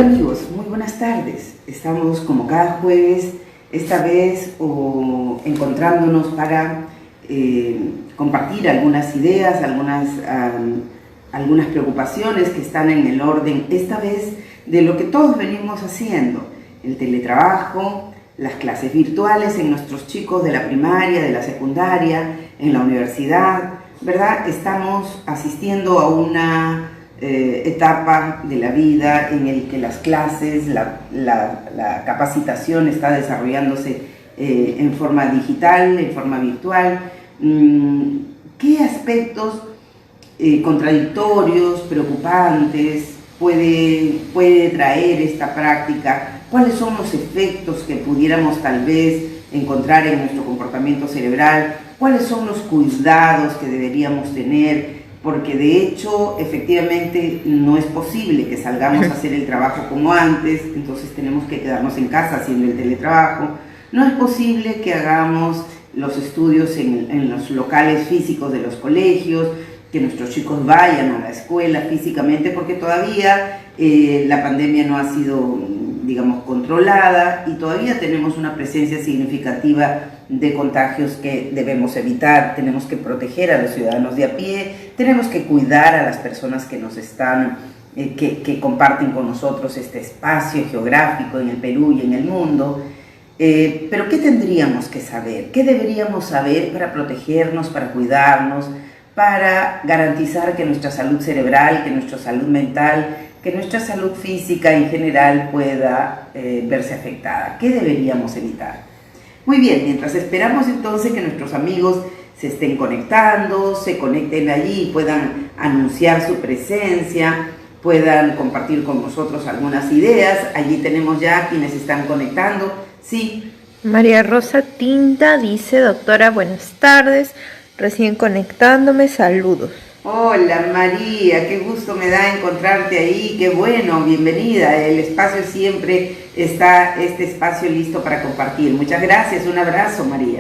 Hola amigos, muy buenas tardes. Estamos como cada jueves, esta vez encontrándonos para compartir algunas ideas, algunas preocupaciones que están en el orden, esta vez, de lo que todos venimos haciendo: el teletrabajo, las clases virtuales en nuestros chicos de la primaria, de la secundaria, en la universidad, ¿verdad? Estamos asistiendo a una etapa de la vida en el que las clases, la capacitación está desarrollándose en forma digital, en forma virtual. ¿Qué aspectos contradictorios, preocupantes puede traer esta práctica? ¿Cuáles son los efectos que pudiéramos tal vez encontrar en nuestro comportamiento cerebral? ¿Cuáles son los cuidados que deberíamos tener? Porque de hecho, efectivamente, no es posible que salgamos a hacer el trabajo como antes, entonces tenemos que quedarnos en casa haciendo el teletrabajo. No es posible que hagamos los estudios en los locales físicos de los colegios, que nuestros chicos vayan a la escuela físicamente, porque todavía la pandemia no ha sido, digamos, controlada y todavía tenemos una presencia significativa de contagios que debemos evitar. Tenemos que proteger a los ciudadanos de a pie, tenemos que cuidar a las personas que nos están, que comparten con nosotros este espacio geográfico en el Perú y en el mundo. Pero ¿qué tendríamos que saber? ¿Qué deberíamos saber para protegernos, para cuidarnos, para garantizar que nuestra salud cerebral, que nuestra salud mental, que nuestra salud física en general pueda verse afectada? ¿Qué deberíamos evitar? Muy bien, mientras esperamos entonces que nuestros amigos se estén conectando, se conecten allí y puedan anunciar su presencia, puedan compartir con nosotros algunas ideas. Allí tenemos ya quienes están conectando. Sí. María Rosa Tinta dice: doctora, buenas tardes, recién conectándome, saludos. Hola María, qué gusto me da encontrarte ahí, qué bueno, bienvenida. El espacio siempre está, este espacio listo para compartir. Muchas gracias, un abrazo María.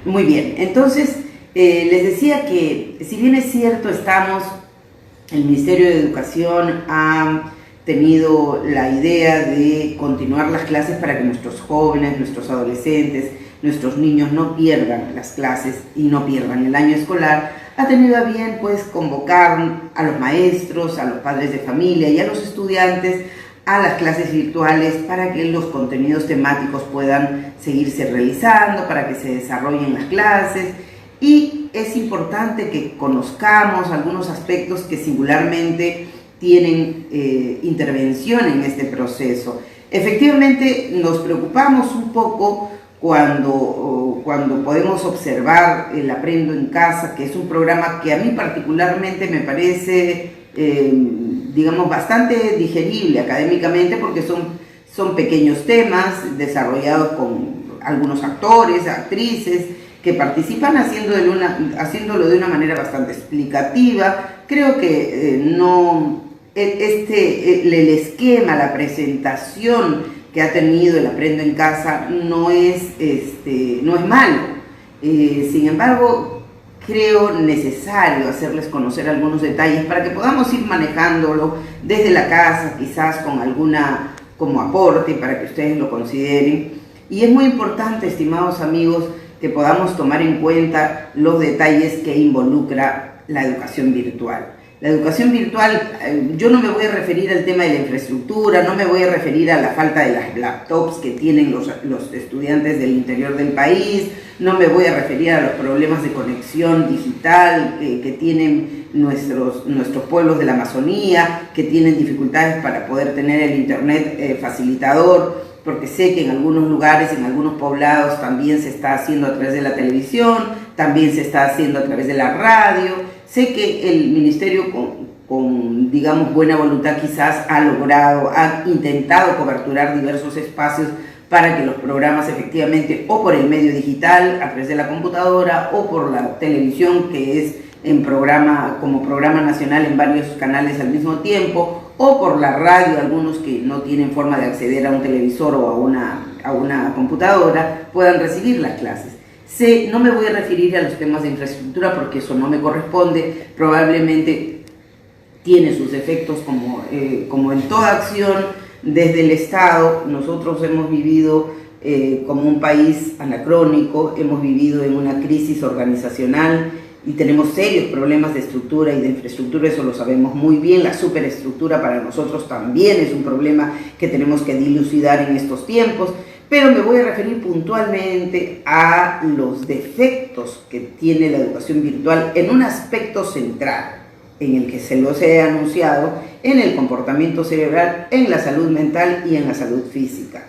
Muy bien, entonces les decía que si bien es cierto, el Ministerio de Educación ha tenido la idea de continuar las clases para que nuestros jóvenes, nuestros adolescentes, nuestros niños no pierdan las clases y no pierdan el año escolar, ha tenido a bien pues convocar a los maestros, a los padres de familia y a los estudiantes a las clases virtuales para que los contenidos temáticos puedan seguirse realizando, para que se desarrollen las clases. Y es importante que conozcamos algunos aspectos que singularmente tienen intervención en este proceso. Efectivamente nos preocupamos un poco cuando podemos observar el Aprendo en Casa, que es un programa que a mí particularmente me parece, digamos, bastante digerible académicamente, porque son pequeños temas desarrollados con algunos actores, actrices, que participan haciéndolo de una manera bastante explicativa. Creo que el esquema, la presentación que ha tenido el Aprendo en Casa no es malo. Sin embargo, creo necesario hacerles conocer algunos detalles para que podamos ir manejándolo desde la casa, quizás con como aporte para que ustedes lo consideren. Y es muy importante, estimados amigos, que podamos tomar en cuenta los detalles que involucra la educación virtual. La educación virtual, yo no me voy a referir al tema de la infraestructura, no me voy a referir a la falta de las laptops que tienen los estudiantes del interior del país, no me voy a referir a los problemas de conexión digital que tienen nuestros pueblos de la Amazonía, que tienen dificultades para poder tener el internet facilitador, porque sé que en algunos lugares, en algunos poblados también se está haciendo a través de la televisión, también se está haciendo a través de la radio. Sé que el Ministerio con digamos, buena voluntad quizás ha intentado coberturar diversos espacios para que los programas efectivamente, o por el medio digital, a través de la computadora, o por la televisión, que es como programa nacional en varios canales al mismo tiempo, o por la radio, algunos que no tienen forma de acceder a un televisor o a una computadora, puedan recibir las clases. No me voy a referir a los temas de infraestructura porque eso no me corresponde. Probablemente tiene sus efectos como en toda acción desde el Estado. Nosotros hemos vivido como un país anacrónico, hemos vivido en una crisis organizacional y tenemos serios problemas de estructura y de infraestructura, eso lo sabemos muy bien. La superestructura para nosotros también es un problema que tenemos que dilucidar en estos tiempos, pero me voy a referir puntualmente a los defectos que tiene la educación virtual en un aspecto central, en el que se los he anunciado, en el comportamiento cerebral, en la salud mental y en la salud física.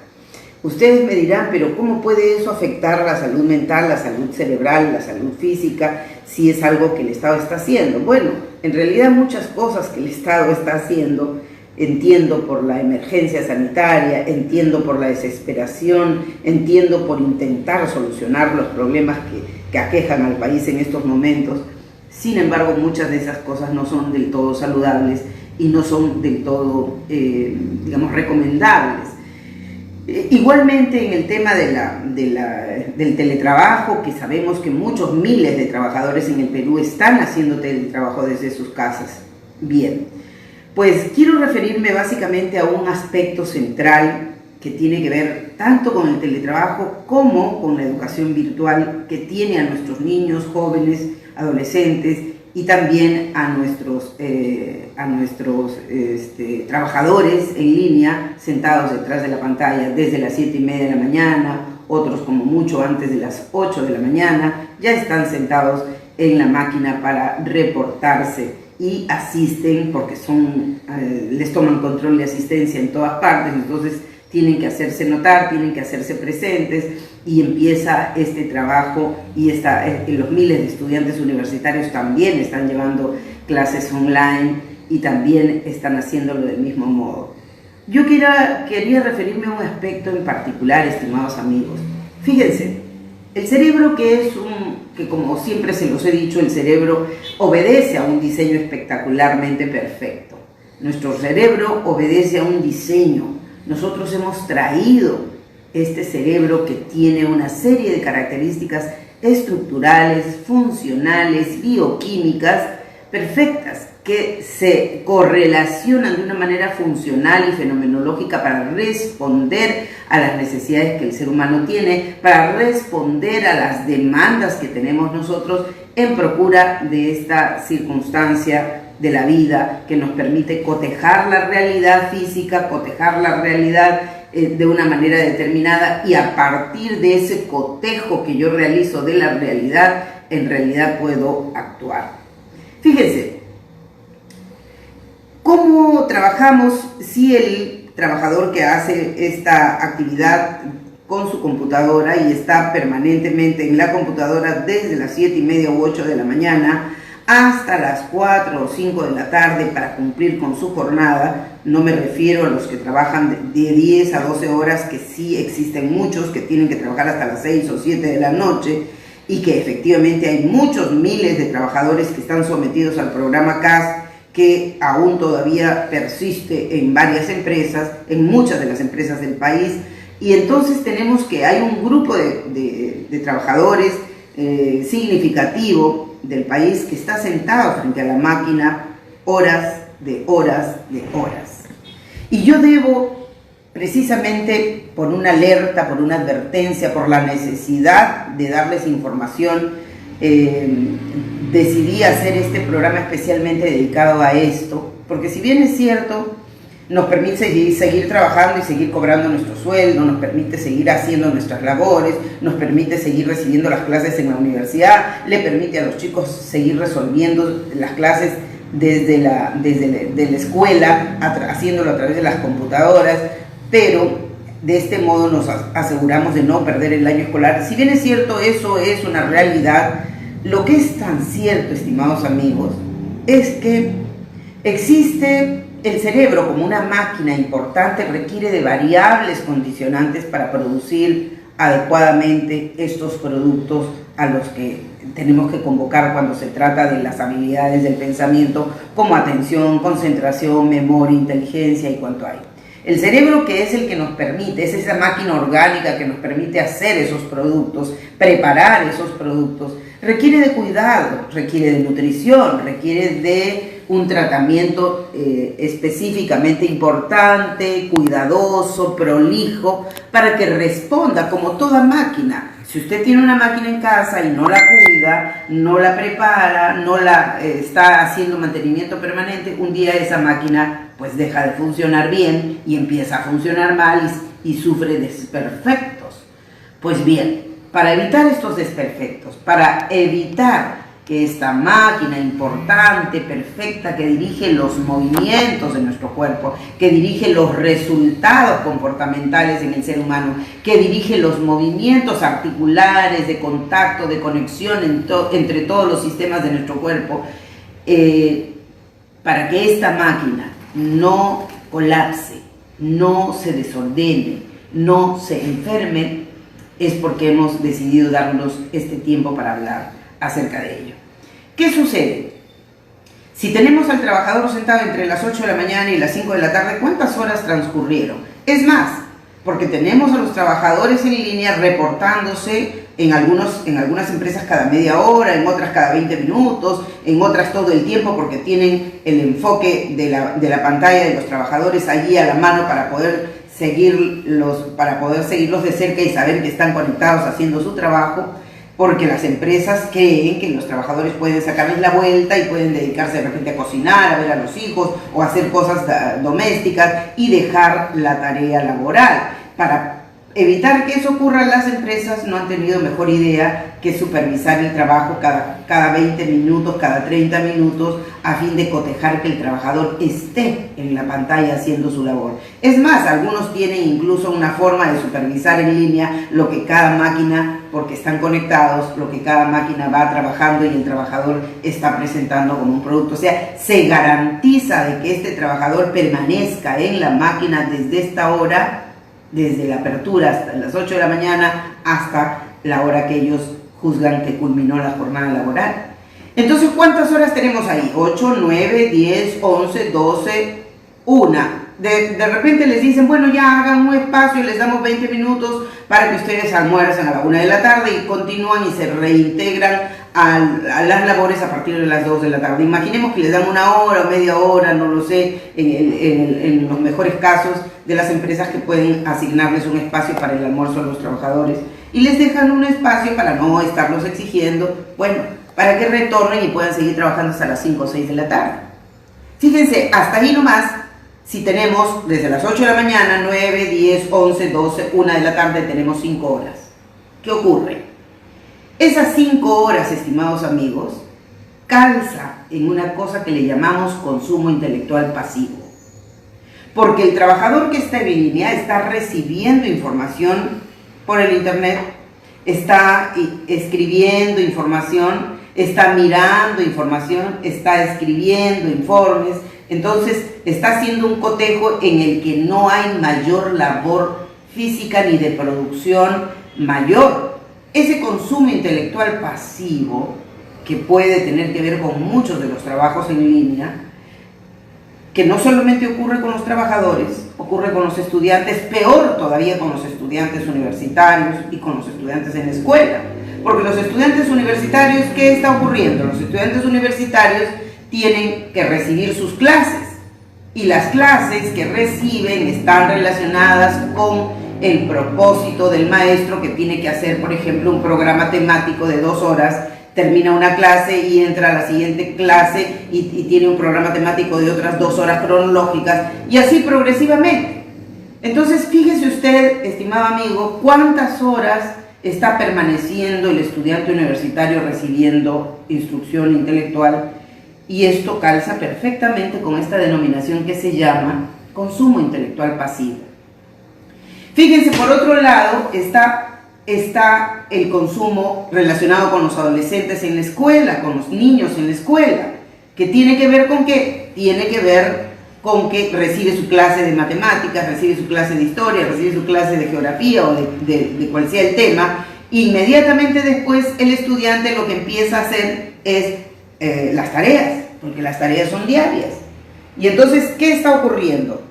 Ustedes me dirán, pero ¿cómo puede eso afectar la salud mental, la salud cerebral, la salud física, si es algo que el Estado está haciendo? Bueno, en realidad muchas cosas que el Estado está haciendo, entiendo por la emergencia sanitaria, entiendo por la desesperación, entiendo por intentar solucionar los problemas que aquejan al país en estos momentos. Sin embargo, muchas de esas cosas no son del todo saludables y no son del todo, digamos, recomendables. Igualmente en el tema del teletrabajo, que sabemos que muchos miles de trabajadores en el Perú están haciendo teletrabajo desde sus casas. Bien, pues quiero referirme básicamente a un aspecto central que tiene que ver tanto con el teletrabajo como con la educación virtual que tiene a nuestros niños, jóvenes, adolescentes y también a nuestros trabajadores en línea sentados detrás de la pantalla desde las 7:30 de la mañana, otros como mucho antes de las 8 de la mañana, ya están sentados en la máquina para reportarse y asisten porque les toman control de asistencia en todas partes, entonces tienen que hacerse notar, tienen que hacerse presentes y empieza este trabajo y los miles de estudiantes universitarios también están llevando clases online y también están haciéndolo del mismo modo. Yo quería referirme a un aspecto en particular, estimados amigos. Fíjense, el cerebro que como siempre se los he dicho, el cerebro obedece a un diseño espectacularmente perfecto. Nuestro cerebro obedece a un diseño. Nosotros hemos traído este cerebro que tiene una serie de características estructurales, funcionales, bioquímicas perfectas que se correlacionan de una manera funcional y fenomenológica para responder a las necesidades que el ser humano tiene, para responder a las demandas que tenemos nosotros en procura de esta circunstancia de la vida que nos permite cotejar la realidad física, cotejar la realidad de una manera determinada y a partir de ese cotejo que yo realizo de la realidad, en realidad puedo actuar. Fíjense, ¿cómo trabajamos si el trabajador que hace esta actividad con su computadora y está permanentemente en la computadora desde las 7:30 u 8 de la mañana hasta las 4 o 5 de la tarde para cumplir con su jornada? No me refiero a los que trabajan de 10 a 12 horas, que sí existen muchos que tienen que trabajar hasta las 6 o 7 de la noche y que efectivamente hay muchos miles de trabajadores que están sometidos al programa CAS, que aún todavía persiste en varias empresas, en muchas de las empresas del país, y entonces tenemos que hay un grupo de trabajadores significativo del país que está sentado frente a la máquina horas de horas de horas. Y yo debo, precisamente por una alerta, por una advertencia, por la necesidad de darles información, decidí hacer este programa especialmente dedicado a esto, porque si bien es cierto, nos permite seguir trabajando y seguir cobrando nuestro sueldo, nos permite seguir haciendo nuestras labores, nos permite seguir recibiendo las clases en la universidad, le permite a los chicos seguir resolviendo las clases desde la escuela, haciéndolo a través de las computadoras, pero de este modo nos aseguramos de no perder el año escolar. Si bien es cierto, eso es una realidad, lo que es tan cierto, estimados amigos, es que existe el cerebro como una máquina importante, requiere de variables condicionantes para producir adecuadamente estos productos a los que tenemos que convocar cuando se trata de las habilidades del pensamiento, como atención, concentración, memoria, inteligencia y cuanto hay. El cerebro, que es el que nos permite, es esa máquina orgánica que nos permite hacer esos productos, preparar esos productos, requiere de cuidado, requiere de nutrición, requiere de un tratamiento específicamente importante, cuidadoso, prolijo, para que responda como toda máquina. Si usted tiene una máquina en casa y no la cuida, no la prepara, no la está haciendo mantenimiento permanente, un día esa máquina pues deja de funcionar bien y empieza a funcionar mal y sufre desperfectos. Pues bien, para evitar estos desperfectos, para evitar que esta máquina importante, perfecta, que dirige los movimientos de nuestro cuerpo, que dirige los resultados comportamentales en el ser humano, que dirige los movimientos articulares, de contacto, de conexión entre todos los sistemas de nuestro cuerpo, para que esta máquina no colapse, no se desordene, no se enferme, es porque hemos decidido darnos este tiempo para hablar acerca de ello. ¿Qué sucede? Si tenemos al trabajador sentado entre las 8 de la mañana y las 5 de la tarde, ¿cuántas horas transcurrieron? Es más, porque tenemos a los trabajadores en línea reportándose en algunas empresas cada media hora, en otras cada 20 minutos, en otras todo el tiempo, porque tienen el enfoque de la pantalla de los trabajadores allí a la mano para poder seguirlos de cerca y saber que están conectados haciendo su trabajo, porque las empresas creen que los trabajadores pueden sacarles la vuelta y pueden dedicarse de repente a cocinar, a ver a los hijos o a hacer cosas domésticas y dejar la tarea laboral. Para evitar que eso ocurra, las empresas no han tenido mejor idea que supervisar el trabajo cada 20 minutos, cada 30 minutos, a fin de cotejar que el trabajador esté en la pantalla haciendo su labor. Es más, algunos tienen incluso una forma de supervisar en línea lo que cada máquina, porque están conectados, lo que cada máquina va trabajando y el trabajador está presentando como un producto. O sea, se garantiza de que este trabajador permanezca en la máquina desde esta hora, desde la apertura hasta las 8 de la mañana hasta la hora que ellos juzgan que culminó la jornada laboral. Entonces, ¿cuántas horas tenemos ahí? 8, 9, 10, 11, 12, 1. De repente les dicen, bueno, ya hagan un espacio, les damos 20 minutos para que ustedes almuercen a la 1 de la tarde y continúan y se reintegran a las labores a partir de las 2 de la tarde. Imaginemos que les dan una hora o media hora, no lo sé, en los mejores casos de las empresas que pueden asignarles un espacio para el almuerzo a los trabajadores y les dejan un espacio para no estarlos exigiendo, bueno, para que retornen y puedan seguir trabajando hasta las 5 o 6 de la tarde. Fíjense, hasta ahí nomás, si tenemos desde las 8 de la mañana, 9, 10, 11, 12, 1 de la tarde, tenemos 5 horas. ¿Qué ocurre? Esas 5 horas, estimados amigos, calza en una cosa que le llamamos consumo intelectual pasivo. Porque el trabajador que está en línea está recibiendo información por el internet, está escribiendo información, está mirando información, está escribiendo informes, entonces está haciendo un cotejo en el que no hay mayor labor física ni de producción mayor. Ese consumo intelectual pasivo, que puede tener que ver con muchos de los trabajos en línea, que no solamente ocurre con los trabajadores, ocurre con los estudiantes, peor todavía con los estudiantes universitarios y con los estudiantes en la escuela. Porque los estudiantes universitarios, ¿qué está ocurriendo? Los estudiantes universitarios tienen que recibir sus clases y las clases que reciben están relacionadas con el propósito del maestro, que tiene que hacer, por ejemplo, un programa temático de 2 horas, termina una clase y entra a la siguiente clase y tiene un programa temático de otras 2 horas cronológicas, y así progresivamente. Entonces, fíjese usted, estimado amigo, cuántas horas está permaneciendo el estudiante universitario recibiendo instrucción intelectual, y esto calza perfectamente con esta denominación que se llama consumo intelectual pasivo. Fíjense, por otro lado, está el consumo relacionado con los adolescentes en la escuela, con los niños en la escuela, que tiene que ver con qué? Tiene que ver con que recibe su clase de matemáticas, recibe su clase de historia, recibe su clase de geografía o de cual sea el tema. Inmediatamente después el estudiante lo que empieza a hacer es las tareas, porque las tareas son diarias. Y entonces, ¿qué está ocurriendo?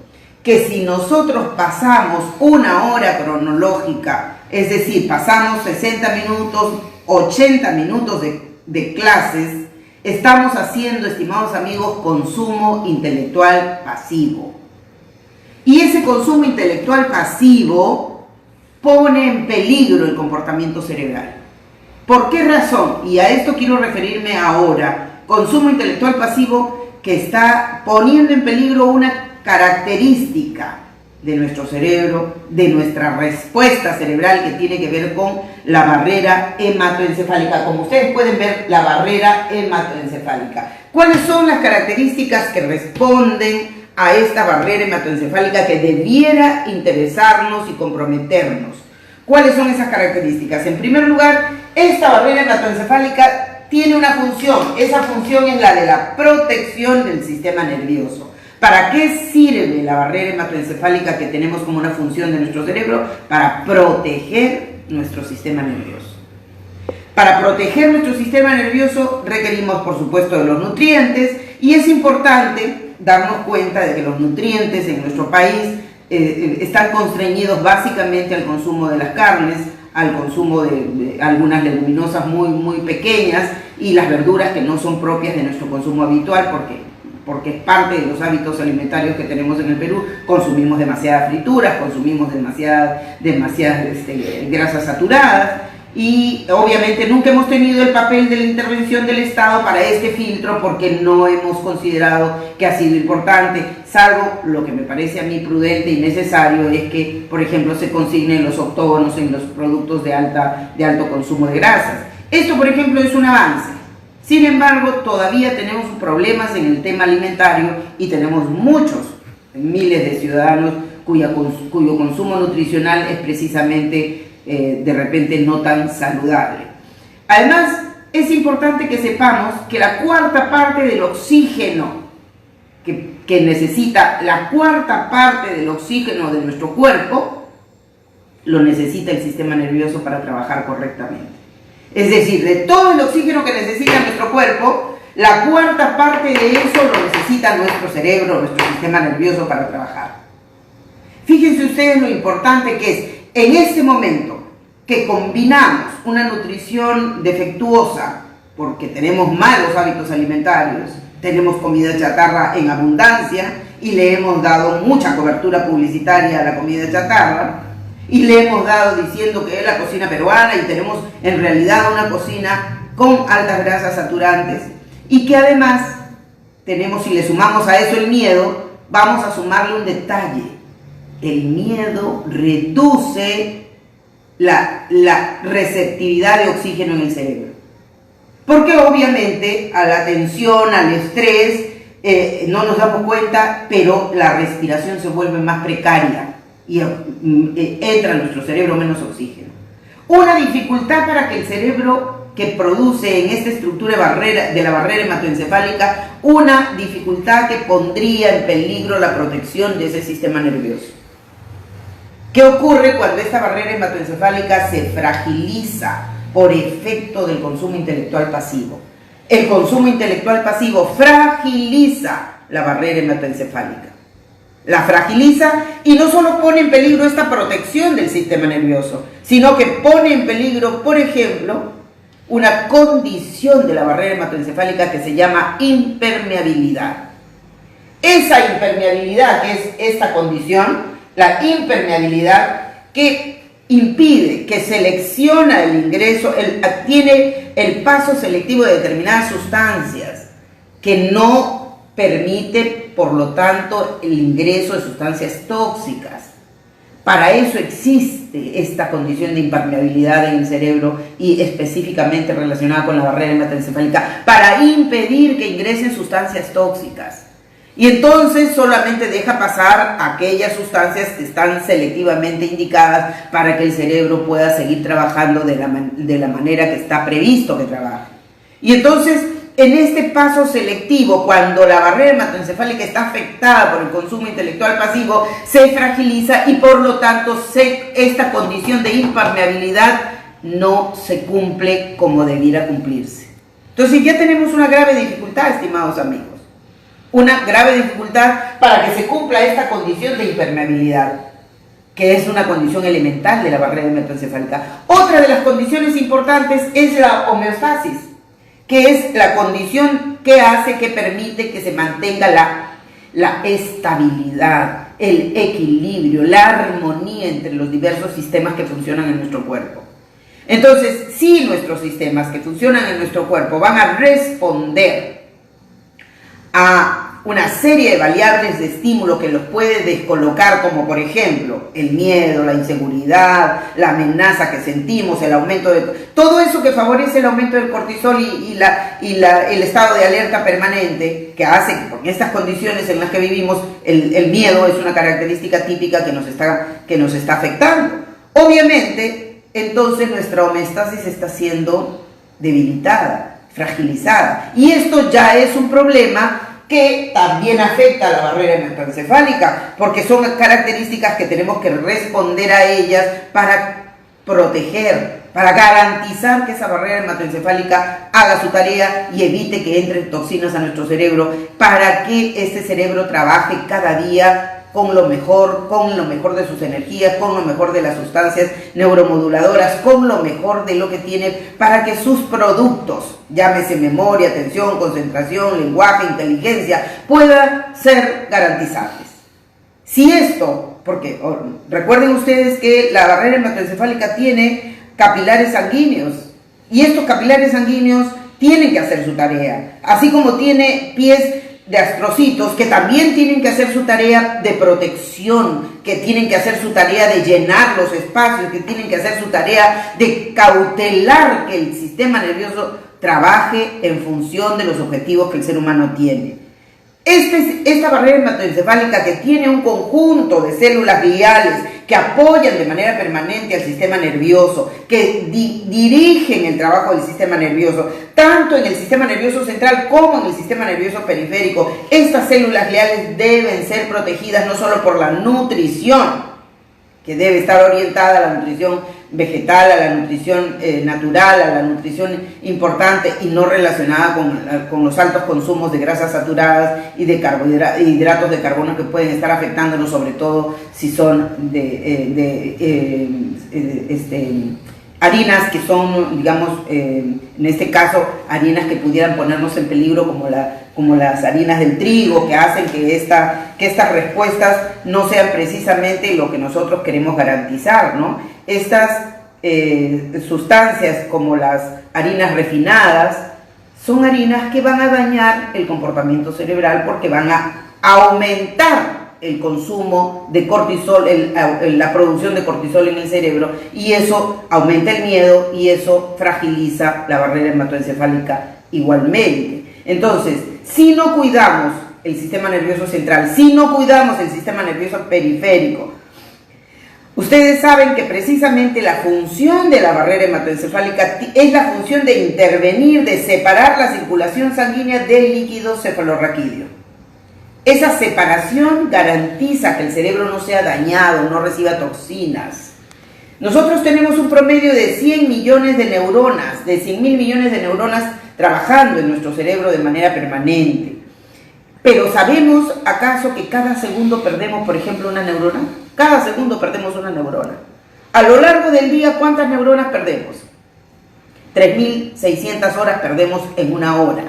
Que si nosotros pasamos 1 hora cronológica, es decir, pasamos 60 minutos, 80 minutos de clases, estamos haciendo, estimados amigos, consumo intelectual pasivo. Y ese consumo intelectual pasivo pone en peligro el comportamiento cerebral. ¿Por qué razón? Y a esto quiero referirme ahora. Consumo intelectual pasivo que está poniendo en peligro una característica de nuestro cerebro, de nuestra respuesta cerebral que tiene que ver con la barrera hematoencefálica. Como ustedes pueden ver, la barrera hematoencefálica. ¿Cuáles son las características que responden a esta barrera hematoencefálica que debiera interesarnos y comprometernos? ¿Cuáles son esas características? En primer lugar, esta barrera hematoencefálica tiene una función. Esa función es la de la protección del sistema nervioso. ¿Para qué sirve la barrera hematoencefálica que tenemos como una función de nuestro cerebro? Para proteger nuestro sistema nervioso. Para proteger nuestro sistema nervioso requerimos, por supuesto, de los nutrientes, y es importante darnos cuenta de que los nutrientes en nuestro país están constreñidos básicamente al consumo de las carnes, al consumo de algunas leguminosas muy pequeñas y las verduras que no son propias de nuestro consumo habitual porque es parte de los hábitos alimentarios que tenemos en el Perú. Consumimos demasiadas frituras, consumimos demasiadas grasas saturadas, y obviamente nunca hemos tenido el papel de la intervención del Estado para este filtro porque no hemos considerado que ha sido importante, salvo lo que me parece a mí prudente y necesario es que, por ejemplo, se consignen los octógonos en los productos de alto consumo de grasas. Esto, por ejemplo, es un avance. Sin embargo, todavía tenemos problemas en el tema alimentario y tenemos miles de ciudadanos cuyo consumo nutricional es precisamente de repente no tan saludable. Además, es importante que sepamos que la cuarta parte del oxígeno que necesita, la cuarta parte del oxígeno de nuestro cuerpo, lo necesita el sistema nervioso para trabajar correctamente. Es decir, de todo el oxígeno que necesita nuestro cuerpo, la cuarta parte de eso lo necesita nuestro cerebro, nuestro sistema nervioso para trabajar. Fíjense ustedes lo importante que es, en este momento, que combinamos una nutrición defectuosa, porque tenemos malos hábitos alimentarios, tenemos comida chatarra en abundancia y le hemos dado mucha cobertura publicitaria a la comida chatarra, y le hemos dado diciendo que es la cocina peruana y tenemos en realidad una cocina con altas grasas saturantes, y que además tenemos, si le sumamos a eso el miedo, vamos a sumarle un detalle: el miedo reduce la receptividad de oxígeno en el cerebro, porque obviamente a la tensión, al estrés, no nos damos cuenta, pero la respiración se vuelve más precaria y entra en nuestro cerebro menos oxígeno. Una dificultad para que el cerebro, que produce en esta estructura de la barrera hematoencefálica, una dificultad que pondría en peligro la protección de ese sistema nervioso. ¿Qué ocurre cuando esta barrera hematoencefálica se fragiliza por efecto del consumo intelectual pasivo? El consumo intelectual pasivo fragiliza la barrera hematoencefálica. La fragiliza y no solo pone en peligro esta protección del sistema nervioso, sino que pone en peligro, por ejemplo, una condición de la barrera hematoencefálica que se llama impermeabilidad. Esa impermeabilidad, que es esta condición, la impermeabilidad, que impide, que selecciona el ingreso, tiene el paso selectivo de determinadas sustancias, que no permite, por lo tanto, el ingreso de sustancias tóxicas. Para eso existe esta condición de impermeabilidad en el cerebro y específicamente relacionada con la barrera hematoencefálica, para impedir que ingresen sustancias tóxicas. Y entonces solamente deja pasar aquellas sustancias que están selectivamente indicadas para que el cerebro pueda seguir trabajando de la manera que está previsto que trabaje. Y entonces, en este paso selectivo, cuando la barrera hematoencefálica está afectada por el consumo intelectual pasivo, se fragiliza y por lo tanto esta condición de impermeabilidad no se cumple como debiera cumplirse. Entonces ya tenemos una grave dificultad, estimados amigos. Una grave dificultad para que se cumpla esta condición de impermeabilidad, que es una condición elemental de la barrera hematoencefálica. Otra de las condiciones importantes es la homeostasis. que es la condición que hace, que permite que se mantenga la estabilidad, el equilibrio, la armonía entre los diversos sistemas que funcionan en nuestro cuerpo. Entonces, si nuestros sistemas que funcionan en nuestro cuerpo van a responder a una serie de variables de estímulo que los puede descolocar, como por ejemplo el miedo, la inseguridad, la amenaza que sentimos, el aumento de... todo eso que favorece el aumento del cortisol y el estado de alerta permanente, que hace que con estas condiciones en las que vivimos, el miedo es una característica típica que nos está afectando. Obviamente, entonces nuestra homeostasis está siendo debilitada, fragilizada, y esto ya es un problema que también afecta a la barrera hematoencefálica, porque son características que tenemos que responder a ellas para proteger, para garantizar que esa barrera hematoencefálica haga su tarea y evite que entren toxinas a nuestro cerebro, para que ese cerebro trabaje cada día con lo mejor de sus energías, con lo mejor de las sustancias neuromoduladoras, con lo mejor de lo que tiene, para que sus productos, llámese memoria, atención, concentración, lenguaje, inteligencia, puedan ser garantizables. Si esto, porque recuerden ustedes que la barrera hematoencefálica tiene capilares sanguíneos, y estos capilares sanguíneos tienen que hacer su tarea, así como tiene pies de astrocitos que también tienen que hacer su tarea de protección, que tienen que hacer su tarea de llenar los espacios, que tienen que hacer su tarea de cautelar que el sistema nervioso trabaje en función de los objetivos que el ser humano tiene. Esta barrera hematoencefálica, que tiene un conjunto de células gliales que apoyan de manera permanente al sistema nervioso, que dirigen el trabajo del sistema nervioso, tanto en el sistema nervioso central como en el sistema nervioso periférico. Estas células gliales deben ser protegidas no solo por la nutrición, que debe estar orientada a la nutrición vegetal, a la nutrición natural, a la nutrición importante y no relacionada con los altos consumos de grasas saturadas y de hidratos de carbono que pueden estar afectándonos, sobre todo si son harinas que son, digamos, en este caso, harinas que pudieran ponernos en peligro, como las harinas del trigo, que hacen que estas respuestas no sean precisamente lo que nosotros queremos garantizar, ¿no? Estas sustancias, como las harinas refinadas, son harinas que van a dañar el comportamiento cerebral, porque van a aumentar el consumo de cortisol, la producción de cortisol en el cerebro, y eso aumenta el miedo y eso fragiliza la barrera hematoencefálica igualmente. Entonces, si no cuidamos el sistema nervioso central, si no cuidamos el sistema nervioso periférico, ustedes saben que precisamente la función de la barrera hematoencefálica es la función de intervenir, de separar la circulación sanguínea del líquido cefalorraquídeo. Esa separación garantiza que el cerebro no sea dañado, no reciba toxinas. Nosotros tenemos un promedio de 100 millones de neuronas, de 100.000 millones de neuronas trabajando en nuestro cerebro de manera permanente. Pero ¿sabemos acaso que cada segundo perdemos, por ejemplo, una neurona? Cada segundo perdemos una neurona. A lo largo del día, ¿cuántas neuronas perdemos? 3.600 horas perdemos en una hora.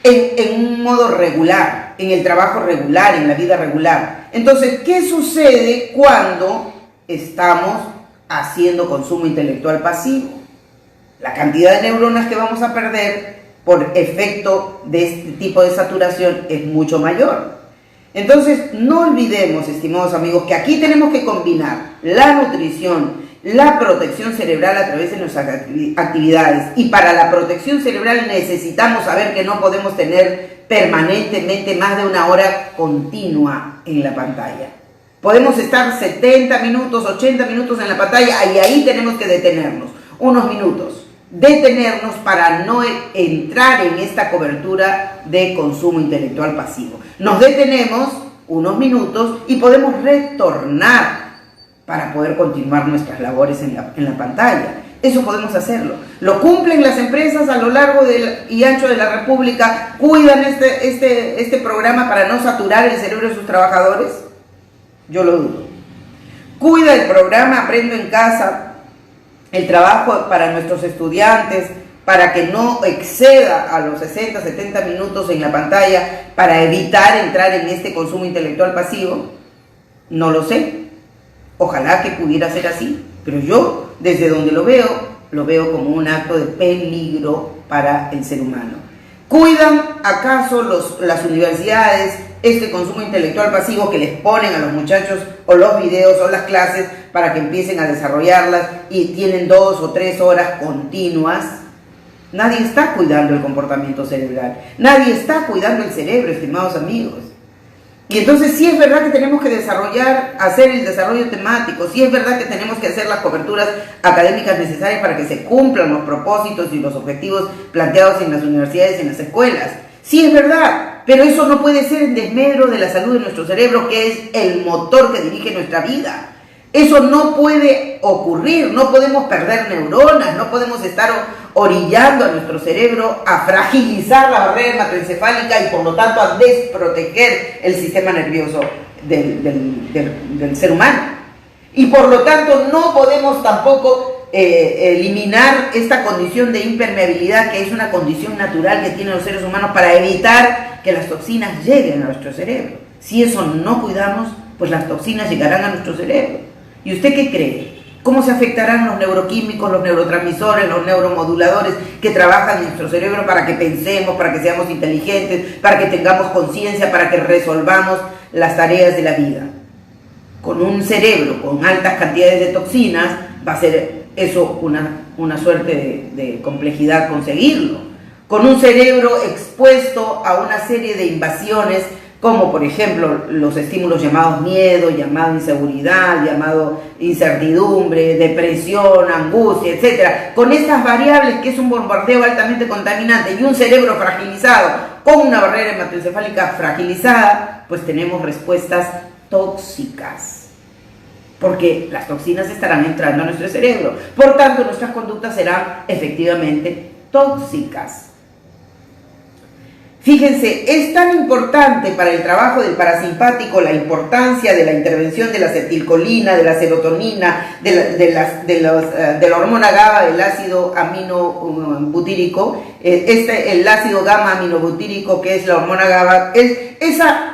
En un modo regular, en el trabajo regular, en la vida regular. Entonces, ¿qué sucede cuando estamos haciendo consumo intelectual pasivo? La cantidad de neuronas que vamos a perder por efecto de este tipo de saturación es mucho mayor. Entonces, no olvidemos, estimados amigos, que aquí tenemos que combinar la nutrición, la protección cerebral a través de nuestras actividades. Y para la protección cerebral necesitamos saber que no podemos tener permanentemente más de una hora continua en la pantalla. Podemos estar 70 minutos, 80 minutos en la pantalla, y ahí tenemos que detenernos unos minutos. Detenernos para no entrar en esta cobertura de consumo intelectual pasivo. Nos detenemos unos minutos y podemos retornar para poder continuar nuestras labores en la pantalla. Eso podemos hacerlo. Lo cumplen las empresas a lo largo y ancho de la República. ¿Cuidan este programa para no saturar el cerebro de sus trabajadores? Yo lo dudo. ¿Cuida el programa Aprendo en Casa el trabajo para nuestros estudiantes para que no exceda a los 60, 70 minutos en la pantalla para evitar entrar en este consumo intelectual pasivo? No lo sé. Ojalá que pudiera ser así, pero yo, desde donde lo veo como un acto de peligro para el ser humano. ¿Cuidan acaso las universidades este consumo intelectual pasivo que les ponen a los muchachos, o los videos o las clases para que empiecen a desarrollarlas y tienen 2 o 3 horas continuas? Nadie está cuidando el comportamiento cerebral, nadie está cuidando el cerebro, estimados amigos. Y entonces sí es verdad que tenemos que hacer el desarrollo temático, sí es verdad que tenemos que hacer las coberturas académicas necesarias para que se cumplan los propósitos y los objetivos planteados en las universidades y en las escuelas. Sí es verdad, pero eso no puede ser en desmedro de la salud de nuestro cerebro, que es el motor que dirige nuestra vida. Eso no puede ocurrir, no podemos perder neuronas, no podemos estar orillando a nuestro cerebro a fragilizar la barrera hematoencefálica y por lo tanto a desproteger el sistema nervioso del ser humano. Y por lo tanto no podemos tampoco eliminar esta condición de impermeabilidad, que es una condición natural que tienen los seres humanos para evitar que las toxinas lleguen a nuestro cerebro. Si eso no cuidamos, pues las toxinas llegarán a nuestro cerebro. ¿Y usted qué cree? ¿Cómo se afectarán los neuroquímicos, los neurotransmisores, los neuromoduladores que trabajan en nuestro cerebro para que pensemos, para que seamos inteligentes, para que tengamos conciencia, para que resolvamos las tareas de la vida? Con un cerebro con altas cantidades de toxinas va a ser eso una suerte de complejidad conseguirlo. Con un cerebro expuesto a una serie de invasiones, como por ejemplo los estímulos llamados miedo, llamado inseguridad, llamado incertidumbre, depresión, angustia, etc. Con estas variables, que es un bombardeo altamente contaminante, y un cerebro fragilizado con una barrera hematoencefálica fragilizada, pues tenemos respuestas tóxicas, porque las toxinas estarán entrando a nuestro cerebro. Por tanto, nuestras conductas serán efectivamente tóxicas. Fíjense, es tan importante para el trabajo del parasimpático la importancia de la intervención de la acetilcolina, de la serotonina, de la hormona GABA, del ácido aminobutírico, el ácido gamma aminobutírico, que es la hormona GABA, es esa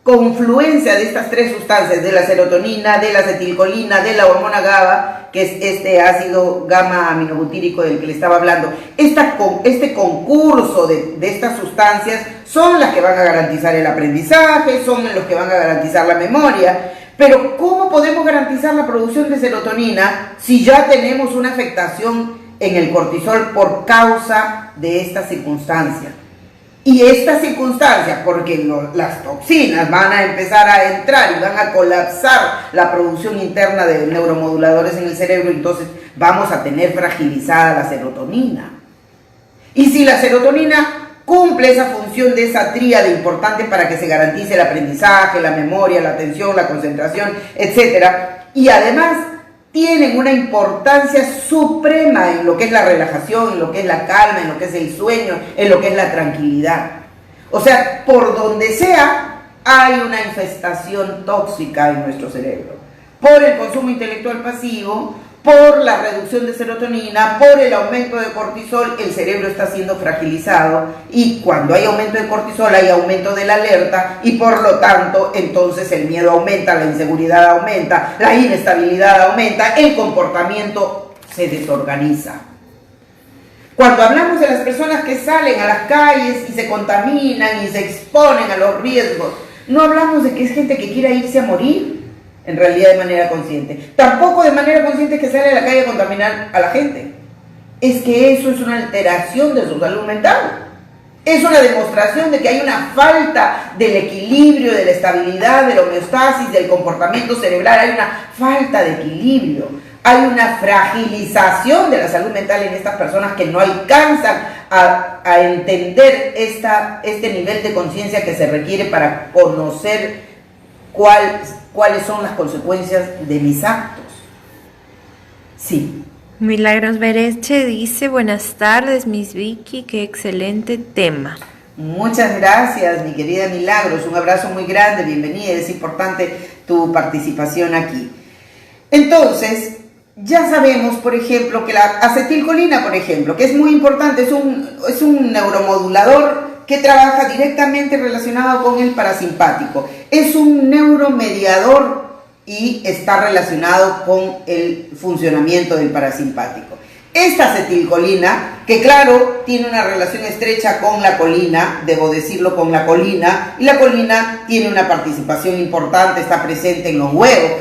confluencia de estas tres sustancias, de la serotonina, de la acetilcolina, de la hormona GABA, que es este ácido gamma aminobutírico del que le estaba hablando. Este concurso de estas sustancias son las que van a garantizar el aprendizaje, son los que van a garantizar la memoria. Pero ¿cómo podemos garantizar la producción de serotonina si ya tenemos una afectación en el cortisol por causa de esta circunstancia? Y esta circunstancia, porque las toxinas van a empezar a entrar y van a colapsar la producción interna de neuromoduladores en el cerebro, entonces vamos a tener fragilizada la serotonina. Y si la serotonina cumple esa función de esa tríada importante para que se garantice el aprendizaje, la memoria, la atención, la concentración, etc., y además tienen una importancia suprema en lo que es la relajación, en lo que es la calma, en lo que es el sueño, en lo que es la tranquilidad. O sea, por donde sea, hay una infestación tóxica en nuestro cerebro. Por el consumo intelectual pasivo, por la reducción de serotonina, por el aumento de cortisol, el cerebro está siendo fragilizado, y cuando hay aumento de cortisol hay aumento de la alerta, y por lo tanto entonces el miedo aumenta, la inseguridad aumenta, la inestabilidad aumenta, el comportamiento se desorganiza. Cuando hablamos de las personas que salen a las calles y se contaminan y se exponen a los riesgos, no hablamos de que es gente que quiera irse a morir, en realidad de manera consciente. Tampoco de manera consciente que sale a la calle a contaminar a la gente. Es que eso es una alteración de su salud mental. Es una demostración de que hay una falta del equilibrio, de la estabilidad, de la homeostasis, del comportamiento cerebral. Hay una falta de equilibrio. Hay una fragilización de la salud mental en estas personas que no alcanzan a entender este nivel de conciencia que se requiere para conocer cuáles son las consecuencias de mis actos. Sí. Milagros Bereche dice: buenas tardes, Miss Vicky, qué excelente tema. Muchas gracias, mi querida Milagros, un abrazo muy grande, bienvenida, es importante tu participación aquí. Entonces, ya sabemos, por ejemplo, que la acetilcolina, por ejemplo, que es muy importante, es un neuromodulador que trabaja directamente relacionado con el parasimpático. Es un neuromediador y está relacionado con el funcionamiento del parasimpático. Esta acetilcolina, que claro, tiene una relación estrecha con la colina, debo decirlo, con la colina, y la colina tiene una participación importante, está presente en los huevos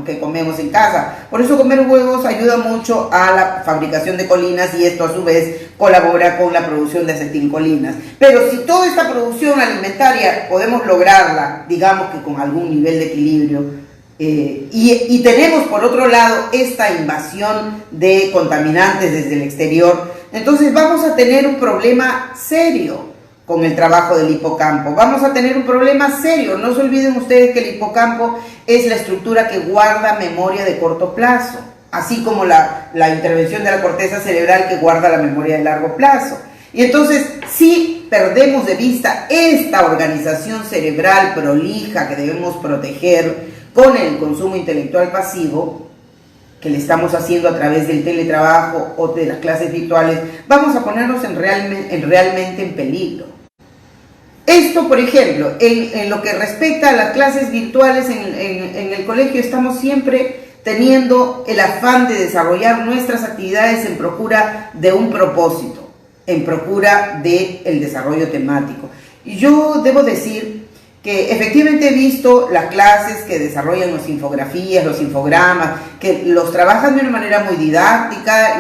que comemos en casa. Por eso comer huevos ayuda mucho a la fabricación de colinas y esto a su vez colabora con la producción de acetilcolinas. Pero si toda esta producción alimentaria podemos lograrla, digamos que con algún nivel de equilibrio, y tenemos por otro lado esta invasión de contaminantes desde el exterior, entonces vamos a tener un problema serio con el trabajo del hipocampo. Vamos a tener un problema serio. No se olviden ustedes que el hipocampo es la estructura que guarda memoria de corto plazo, así como la intervención de la corteza cerebral que guarda la memoria de largo plazo. Y entonces, si perdemos de vista esta organización cerebral prolija que debemos proteger con el consumo intelectual pasivo, que le estamos haciendo a través del teletrabajo o de las clases virtuales, vamos a ponernos realmente en peligro. Esto, por ejemplo, en lo que respecta a las clases virtuales en el colegio, estamos siempre teniendo el afán de desarrollar nuestras actividades en procura de un propósito, en procura del desarrollo temático. Y yo debo decir que efectivamente he visto las clases que desarrollan las infografías, los infogramas, que los trabajan de una manera muy didáctica,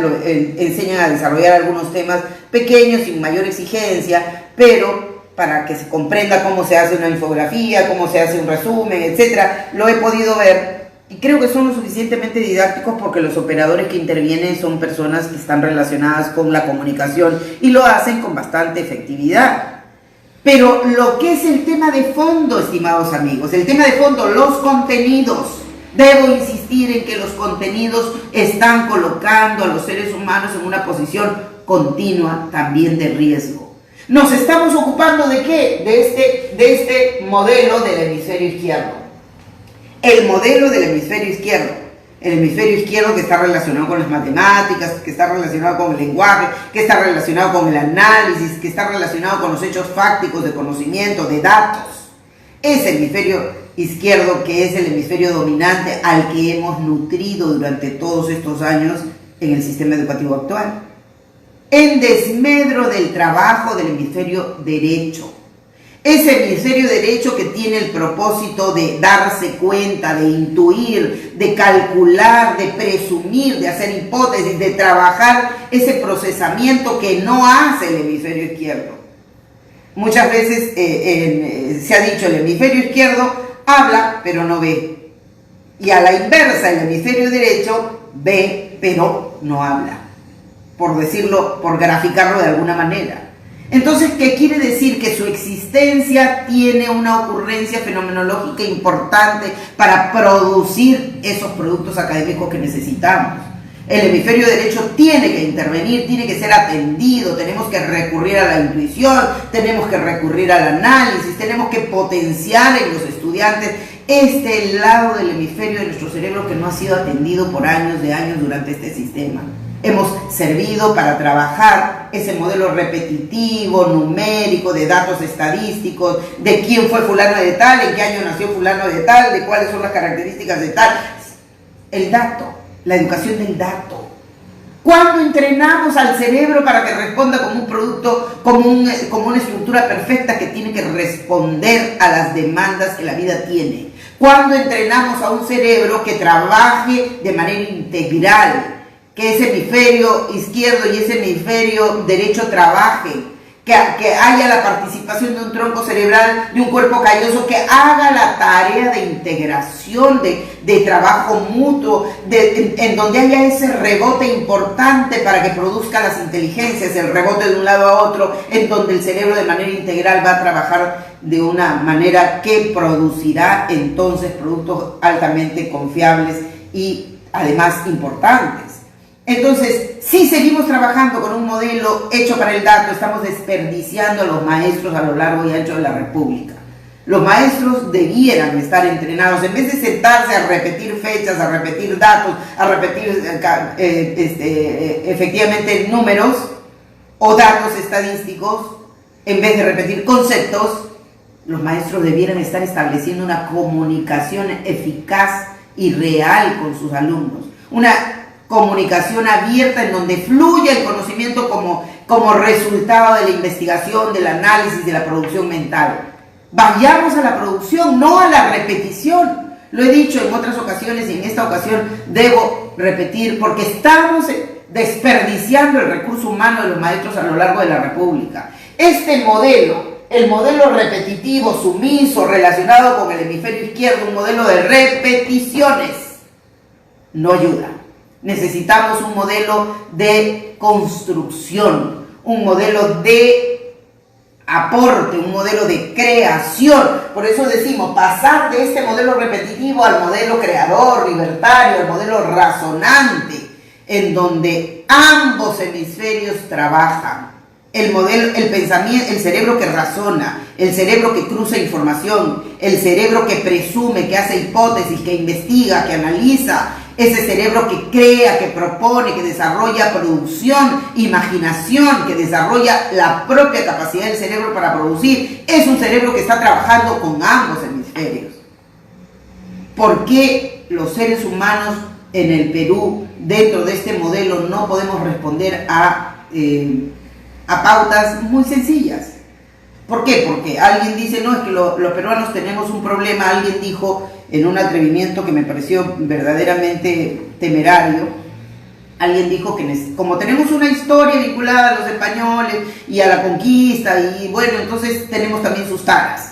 enseñan a desarrollar algunos temas pequeños sin mayor exigencia, pero para que se comprenda cómo se hace una infografía, cómo se hace un resumen, etcétera, lo he podido ver y creo que son lo suficientemente didácticos porque los operadores que intervienen son personas que están relacionadas con la comunicación y lo hacen con bastante efectividad. Pero lo que es el tema de fondo, estimados amigos, el tema de fondo, los contenidos. Debo insistir en que los contenidos están colocando a los seres humanos en una posición continua también de riesgo. Nos estamos ocupando ¿de qué? De este modelo del hemisferio izquierdo. El modelo del hemisferio izquierdo. El hemisferio izquierdo que está relacionado con las matemáticas, que está relacionado con el lenguaje, que está relacionado con el análisis, que está relacionado con los hechos fácticos de conocimiento, de datos. Ese hemisferio izquierdo que es el hemisferio dominante al que hemos nutrido durante todos estos años en el sistema educativo actual. En desmedro del trabajo del hemisferio derecho. Ese hemisferio derecho que tiene el propósito de darse cuenta, de intuir, de calcular, de presumir, de hacer hipótesis, de trabajar ese procesamiento que no hace el hemisferio izquierdo. Muchas veces se ha dicho el hemisferio izquierdo habla pero no ve. Y a la inversa, el hemisferio derecho ve pero no habla. Por decirlo, por graficarlo de alguna manera. Entonces, ¿qué quiere decir? Que su existencia tiene una ocurrencia fenomenológica importante para producir esos productos académicos que necesitamos. El hemisferio derecho tiene que intervenir, tiene que ser atendido, tenemos que recurrir a la intuición, tenemos que recurrir al análisis, tenemos que potenciar en los estudiantes este lado del hemisferio de nuestro cerebro que no ha sido atendido por años de años durante este sistema. Hemos servido para trabajar ese modelo repetitivo, numérico, de datos estadísticos, de quién fue fulano de tal, en qué año nació fulano de tal, de cuáles son las características de tal. El dato, la educación del dato. ¿Cuándo entrenamos al cerebro para que responda como un producto, como una estructura perfecta que tiene que responder a las demandas que la vida tiene? ¿Cuándo entrenamos a un cerebro que trabaje de manera integral? Que ese hemisferio izquierdo y ese hemisferio derecho trabajen, que haya la participación de un tronco cerebral, de un cuerpo calloso, que haga la tarea de integración, de trabajo mutuo, en donde haya ese rebote importante para que produzca las inteligencias, el rebote de un lado a otro, en donde el cerebro de manera integral va a trabajar de una manera que producirá entonces productos altamente confiables y además importantes. Entonces, si seguimos trabajando con un modelo hecho para el dato, estamos desperdiciando a los maestros a lo largo y ancho de la República. Los maestros debieran estar entrenados, en vez de sentarse a repetir fechas, a repetir datos, a repetir efectivamente números o datos estadísticos, en vez de repetir conceptos, los maestros debieran estar estableciendo una comunicación eficaz y real con sus alumnos. Una comunicación abierta en donde fluya el conocimiento como resultado de la investigación, del análisis, de la producción mental. Vayamos a la producción, no a la repetición. Lo he dicho en otras ocasiones y en esta ocasión debo repetir porque estamos desperdiciando el recurso humano de los maestros a lo largo de la República. Este modelo, el modelo repetitivo, sumiso, relacionado con el hemisferio izquierdo, un modelo de repeticiones, no ayuda. Necesitamos un modelo de construcción, un modelo de aporte, un modelo de creación. Por eso decimos, pasar de este modelo repetitivo al modelo creador, libertario, al modelo razonante, en donde ambos hemisferios trabajan. El pensamiento, el cerebro que razona, el cerebro que cruza información, el cerebro que presume, que hace hipótesis, que investiga, que analiza, ese cerebro que crea, que propone, que desarrolla producción, imaginación, que desarrolla la propia capacidad del cerebro para producir, es un cerebro que está trabajando con ambos hemisferios. ¿Por qué los seres humanos en el Perú, dentro de este modelo, no podemos responder a pautas muy sencillas? ¿Por qué? Porque alguien dice, no, es que los peruanos tenemos un problema. Alguien dijo en un atrevimiento que me pareció verdaderamente temerario, alguien dijo que como tenemos una historia vinculada a los españoles y a la conquista, y bueno, entonces tenemos también sus taras.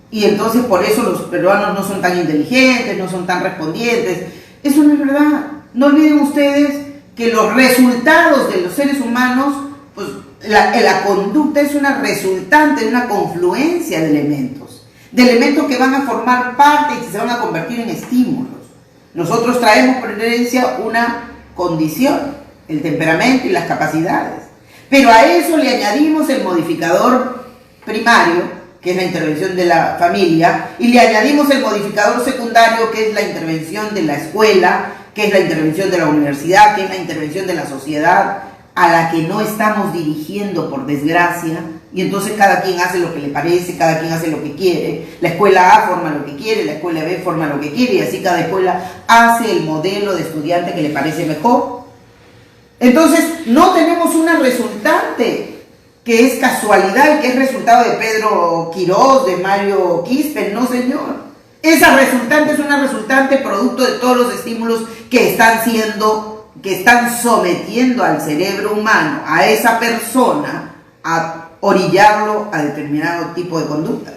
Y entonces por eso los peruanos no son tan inteligentes, no son tan respondientes. Eso no es verdad. No olviden ustedes que los resultados de los seres humanos, pues la conducta es una resultante de una confluencia de elementos que van a formar parte y que se van a convertir en estímulos. Nosotros traemos por herencia una condición, el temperamento y las capacidades, pero a eso le añadimos el modificador primario, que es la intervención de la familia, y le añadimos el modificador secundario, que es la intervención de la escuela, que es la intervención de la universidad, que es la intervención de la sociedad, a la que no estamos dirigiendo, por desgracia, y entonces cada quien hace lo que le parece, cada quien hace lo que quiere. La escuela A forma lo que quiere, la escuela B forma lo que quiere, y así cada escuela hace el modelo de estudiante que le parece mejor. Entonces no tenemos una resultante que es casualidad y que es resultado de Pedro Quirós, de Mario Quispe, no señor. Esa resultante es una resultante producto de todos los estímulos que están sometiendo al cerebro humano, a esa persona, a orillarlo a determinado tipo de conductas.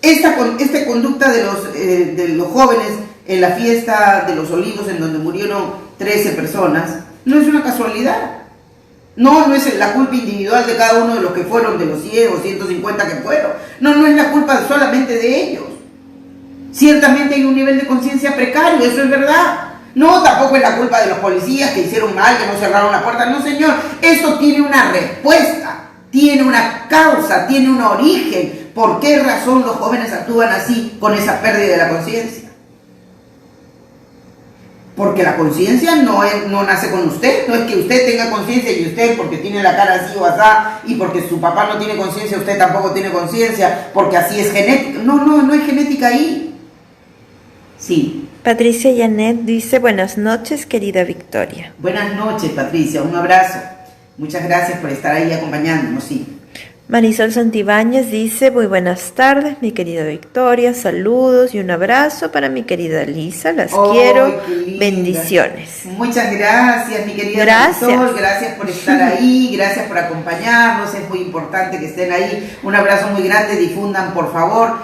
Esta conducta de los jóvenes en la fiesta de los Olivos, en donde murieron 13 personas, no es una casualidad. No es la culpa individual de cada uno de los que fueron, de los 100 o 150 que fueron. No es la culpa solamente de ellos. Ciertamente hay un nivel de conciencia precario, eso es verdad. No, tampoco es la culpa de los policías que hicieron mal, que no cerraron la puerta. No, señor, esto tiene una respuesta, tiene una causa, tiene un origen. ¿Por qué razón los jóvenes actúan así, con esa pérdida de la conciencia? Porque la conciencia no nace con usted. No es que usted tenga conciencia y usted, porque tiene la cara así o asá, y porque su papá no tiene conciencia, usted tampoco tiene conciencia, porque así es genética. No hay genética ahí. Sí. Patricia Janet dice, buenas noches, querida Victoria. Buenas noches, Patricia, un abrazo. Muchas gracias por estar ahí acompañándonos, sí. Marisol Santibáñez dice, muy buenas tardes, mi querida Victoria, saludos y un abrazo para mi querida Lisa, las quiero, bendiciones. Muchas gracias, mi querida Marisol, gracias por estar ahí, gracias por acompañarnos, es muy importante que estén ahí. Un abrazo muy grande, difundan por favor,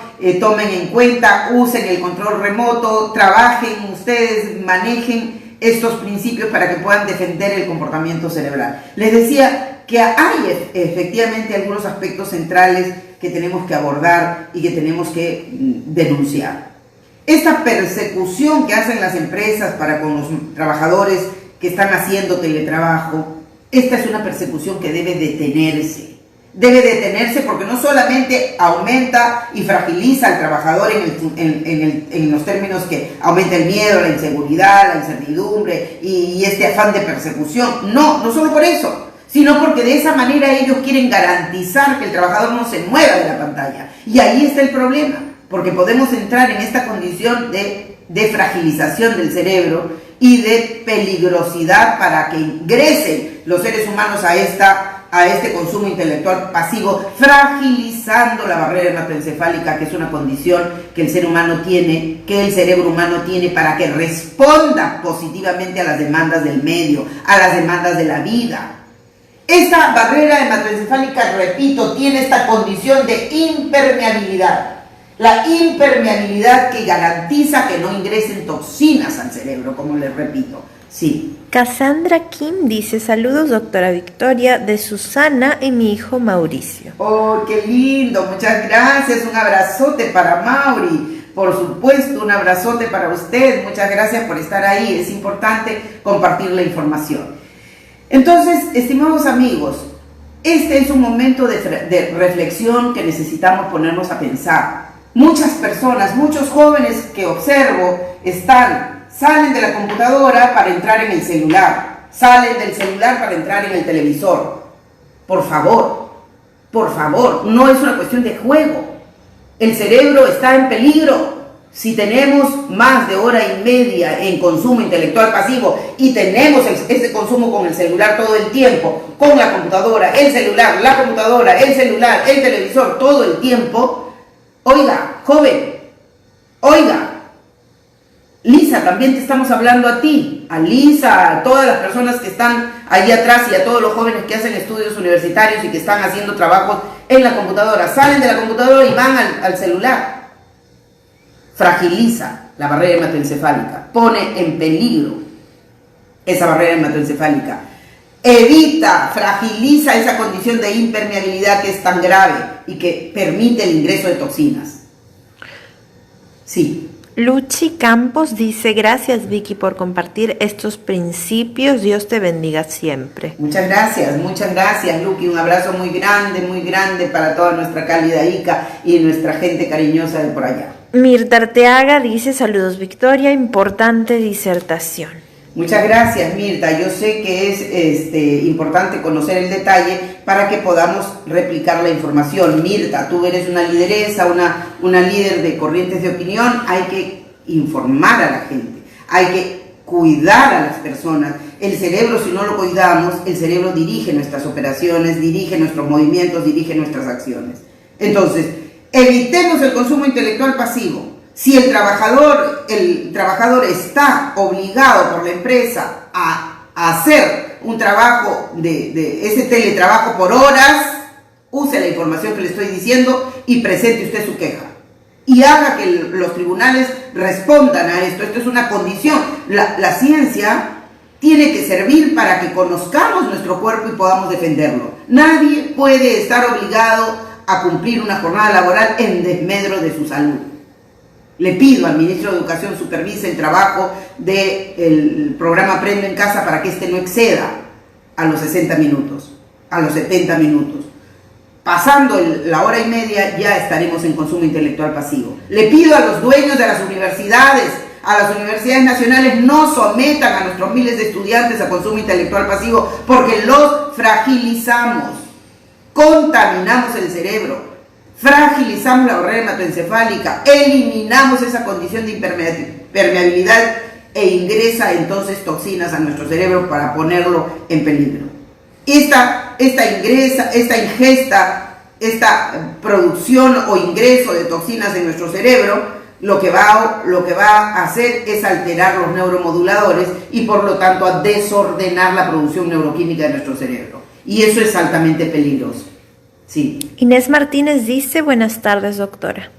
tomen en cuenta, usen el control remoto, trabajen ustedes, manejen estos principios para que puedan defender el comportamiento cerebral. Les decía que hay efectivamente algunos aspectos centrales que tenemos que abordar y que tenemos que denunciar. Esta persecución que hacen las empresas para con los trabajadores que están haciendo teletrabajo, esta es una persecución que debe detenerse. Debe detenerse porque no solamente aumenta y fragiliza al trabajador en los términos que aumenta el miedo, la inseguridad, la incertidumbre y este afán de persecución. No solo por eso, sino porque de esa manera ellos quieren garantizar que el trabajador no se mueva de la pantalla. Y ahí está el problema, porque podemos entrar en esta condición de fragilización del cerebro y de peligrosidad para que ingresen los seres humanos a este consumo intelectual pasivo, fragilizando la barrera hematoencefálica, que es una condición que el ser humano tiene, que el cerebro humano tiene para que responda positivamente a las demandas del medio, a las demandas de la vida. Esta barrera hematoencefálica, repito, tiene esta condición de impermeabilidad. La impermeabilidad que garantiza que no ingresen toxinas al cerebro, como les repito. Sí. Cassandra Kim dice, saludos doctora Victoria, de Susana y mi hijo Mauricio. Oh, qué lindo, muchas gracias, un abrazote para Mauri, por supuesto, un abrazote para usted, muchas gracias por estar ahí, es importante compartir la información. Entonces, estimados amigos, este es un momento de reflexión que necesitamos ponernos a pensar. Muchas personas, muchos jóvenes que observo salen de la computadora para entrar en el celular, salen del celular para entrar en el televisor. Por favor, no es una cuestión de juego. El cerebro está en peligro. Si tenemos más de hora y media en consumo intelectual pasivo y tenemos ese consumo con el celular todo el tiempo, con la computadora, el celular, la computadora, el celular, el televisor, todo el tiempo, oiga, joven, oiga, Lisa, también te estamos hablando a ti, a Lisa, a todas las personas que están ahí atrás y a todos los jóvenes que hacen estudios universitarios y que están haciendo trabajos en la computadora. Salen de la computadora y van al celular. Fragiliza la barrera hematoencefálica, pone en peligro esa barrera hematoencefálica. Evita, fragiliza esa condición de impermeabilidad que es tan grave y que permite el ingreso de toxinas. Sí. Luchi Campos dice, gracias Vicky por compartir estos principios, Dios te bendiga siempre. Muchas gracias Luchi, un abrazo muy grande para toda nuestra cálida Ica y nuestra gente cariñosa de por allá. Mirta Arteaga dice, saludos Victoria, importante disertación. Muchas gracias Mirta, yo sé que es importante conocer el detalle para que podamos replicar la información. Mirta, tú eres una lideresa, una líder de corrientes de opinión, hay que informar a la gente, hay que cuidar a las personas. El cerebro, si no lo cuidamos, el cerebro dirige nuestras operaciones, dirige nuestros movimientos, dirige nuestras acciones. Entonces, evitemos el consumo intelectual pasivo. Si el trabajador está obligado por la empresa a hacer un trabajo de ese teletrabajo por horas, use la información que le estoy diciendo y presente usted su queja. Y haga que los tribunales respondan a esto. Esto es una condición. La ciencia tiene que servir para que conozcamos nuestro cuerpo y podamos defenderlo. Nadie puede estar obligado a cumplir una jornada laboral en desmedro de su salud. Le pido al ministro de Educación supervise el trabajo del programa Aprendo en Casa para que este no exceda a los 60 minutos, a los 70 minutos. Pasando la hora y media ya estaremos en consumo intelectual pasivo. Le pido a los dueños de las universidades, a las universidades nacionales, no sometan a nuestros miles de estudiantes a consumo intelectual pasivo porque los fragilizamos, contaminamos el cerebro. Fragilizamos la barrera hematoencefálica, eliminamos esa condición de impermeabilidad e ingresa entonces toxinas a nuestro cerebro para ponerlo en peligro. Esta ingesta, esta producción o ingreso de toxinas en nuestro cerebro, lo que va a hacer es alterar los neuromoduladores y por lo tanto a desordenar la producción neuroquímica de nuestro cerebro. Y eso es altamente peligroso. Sí. Inés Martínez dice, buenas tardes, doctora.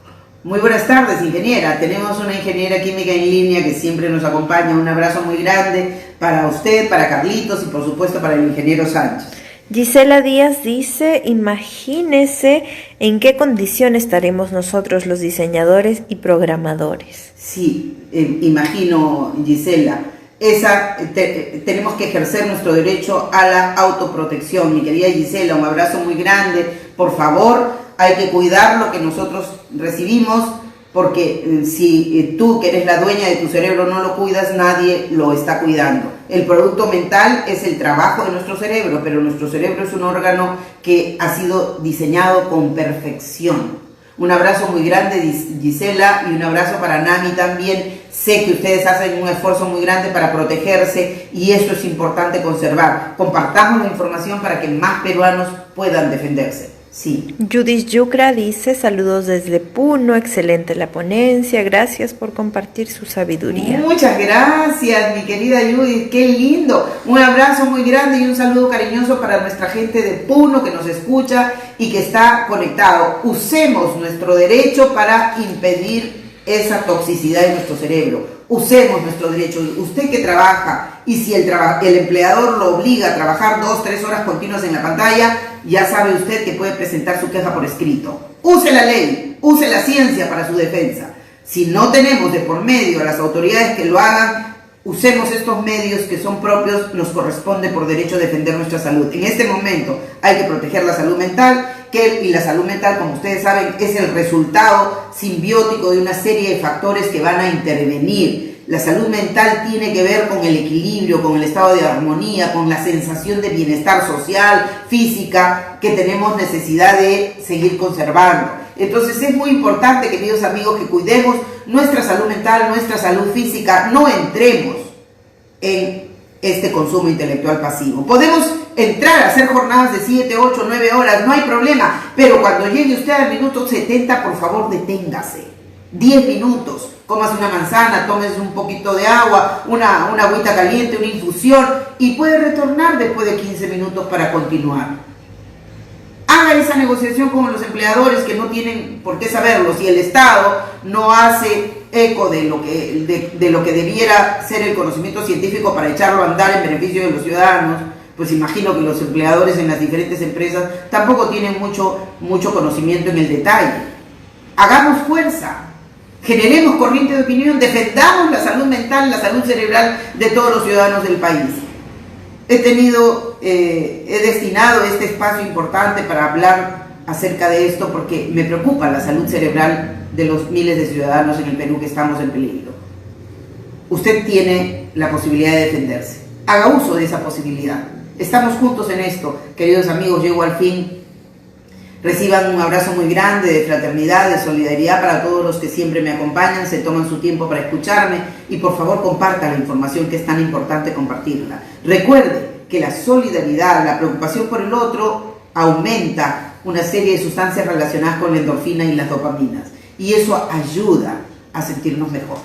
Muy buenas tardes, ingeniera. Tenemos una ingeniera química en línea que siempre nos acompaña. Un abrazo muy grande para usted, para Carlitos y por supuesto para el ingeniero Sánchez. Gisela Díaz dice, imagínese en qué condición estaremos nosotros los diseñadores y programadores. Sí, imagino, Gisela. tenemos que ejercer nuestro derecho a la autoprotección. Mi querida Gisela, un abrazo muy grande. Por favor, hay que cuidar lo que nosotros recibimos, porque si tú, que eres la dueña de tu cerebro, no lo cuidas, nadie lo está cuidando. El producto mental es el trabajo de nuestro cerebro, pero nuestro cerebro es un órgano que ha sido diseñado con perfección. Un abrazo muy grande, Gisela, y un abrazo para Nami también. Sé que ustedes hacen un esfuerzo muy grande para protegerse y eso es importante conservar. Compartamos la información para que más peruanos puedan defenderse. Sí. Judith Yucra dice, saludos desde Puno, excelente la ponencia, gracias por compartir su sabiduría. Muchas gracias, mi querida Judith, qué lindo. Un abrazo muy grande y un saludo cariñoso para nuestra gente de Puno que nos escucha y que está conectado. Usemos nuestro derecho para impedir esa toxicidad en nuestro cerebro. Usemos nuestro derecho. Usted que trabaja y si el empleador lo obliga a trabajar 2-3 horas continuas en la pantalla, ya sabe usted que puede presentar su queja por escrito. Use la ley, use la ciencia para su defensa. Si no tenemos de por medio a las autoridades que lo hagan, usemos estos medios que son propios, nos corresponde por derecho defender nuestra salud. En este momento hay que proteger la salud mental, y la salud mental, como ustedes saben, es el resultado simbiótico de una serie de factores que van a intervenir. La salud mental tiene que ver con el equilibrio, con el estado de armonía, con la sensación de bienestar social, física, que tenemos necesidad de seguir conservando. Entonces es muy importante, queridos amigos, que cuidemos nuestra salud mental, nuestra salud física, no entremos en este consumo intelectual pasivo. Podemos entrar a hacer jornadas de 7, 8, 9 horas, no hay problema, pero cuando llegue usted al minuto 70, por favor, deténgase. 10 minutos, comas una manzana, tomes un poquito de agua, una agüita caliente, una infusión, y puede retornar después de 15 minutos para continuar. Haga esa negociación con los empleadores que no tienen por qué saberlo. Si el Estado no hace eco de lo que debiera ser el conocimiento científico para echarlo a andar en beneficio de los ciudadanos, pues imagino que los empleadores en las diferentes empresas tampoco tienen mucho conocimiento en el detalle. Hagamos fuerza, generemos corriente de opinión, defendamos la salud mental, la salud cerebral de todos los ciudadanos del país. He destinado este espacio importante para hablar acerca de esto porque me preocupa la salud cerebral de los miles de ciudadanos en el Perú que estamos en peligro. Usted tiene la posibilidad de defenderse. Haga uso de esa posibilidad. Estamos juntos en esto, queridos amigos. Llego al fin. Reciban un abrazo muy grande de fraternidad, de solidaridad para todos los que siempre me acompañan, se toman su tiempo para escucharme y por favor compartan la información que es tan importante compartirla. Recuerde que la solidaridad, la preocupación por el otro aumenta una serie de sustancias relacionadas con la endorfina y las dopaminas y eso ayuda a sentirnos mejor.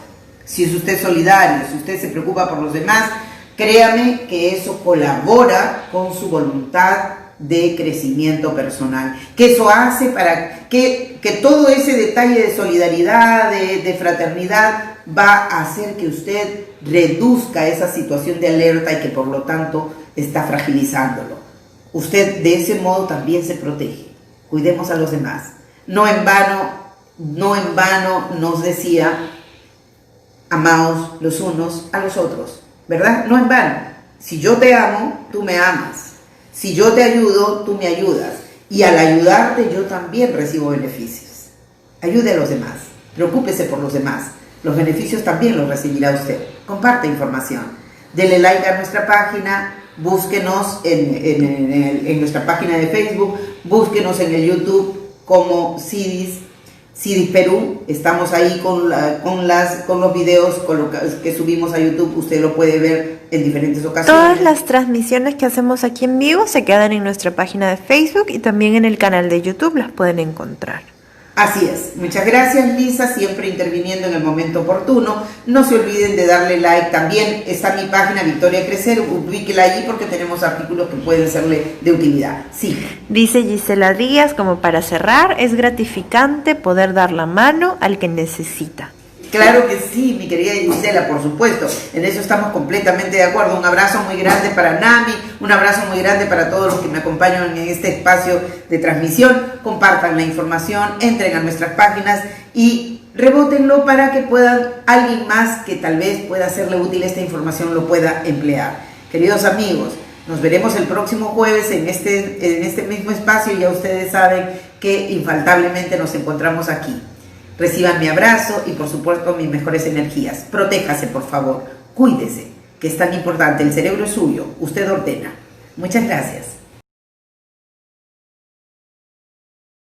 Si es usted solidario, si usted se preocupa por los demás, créame que eso colabora con su voluntad de crecimiento personal, que eso hace para que todo ese detalle de solidaridad, de fraternidad, va a hacer que usted reduzca esa situación de alerta y que por lo tanto está fragilizándolo. Usted de ese modo también se protege. Cuidemos a los demás. No en vano nos decía, amaos los unos a los otros, ¿verdad? No en vano. Si yo te amo, tú me amas. Si yo te ayudo, tú me ayudas. Y al ayudarte, yo también recibo beneficios. Ayude a los demás. Preocúpese por los demás. Los beneficios también los recibirá usted. Comparte información. Dele like a nuestra página. Búsquenos en nuestra página de Facebook. Búsquenos en el YouTube como CIDIS Perú. Estamos ahí con los videos que subimos a YouTube. Usted lo puede ver en diferentes ocasiones. Todas las transmisiones que hacemos aquí en vivo se quedan en nuestra página de Facebook y también en el canal de YouTube las pueden encontrar. Así es. Muchas gracias, Lisa, siempre interviniendo en el momento oportuno. No se olviden de darle like. También está mi página Victoria Crecer, ubíquela allí porque tenemos artículos que pueden serle de utilidad. Sí. Dice Gisela Díaz, como para cerrar, es gratificante poder dar la mano al que necesita. Claro que sí, mi querida Gisela, por supuesto. En eso estamos completamente de acuerdo. Un abrazo muy grande para Nami, un abrazo muy grande para todos los que me acompañan en este espacio de transmisión. Compartan la información, entren a nuestras páginas y rebótenlo para que alguien más que tal vez pueda hacerle útil esta información lo pueda emplear. Queridos amigos, nos veremos el próximo jueves en este mismo espacio. Ya ustedes saben que infaltablemente nos encontramos aquí. Reciban mi abrazo y por supuesto mis mejores energías. Protéjase, por favor. Cuídese, que es tan importante. El cerebro es suyo. Usted ordena. Muchas gracias.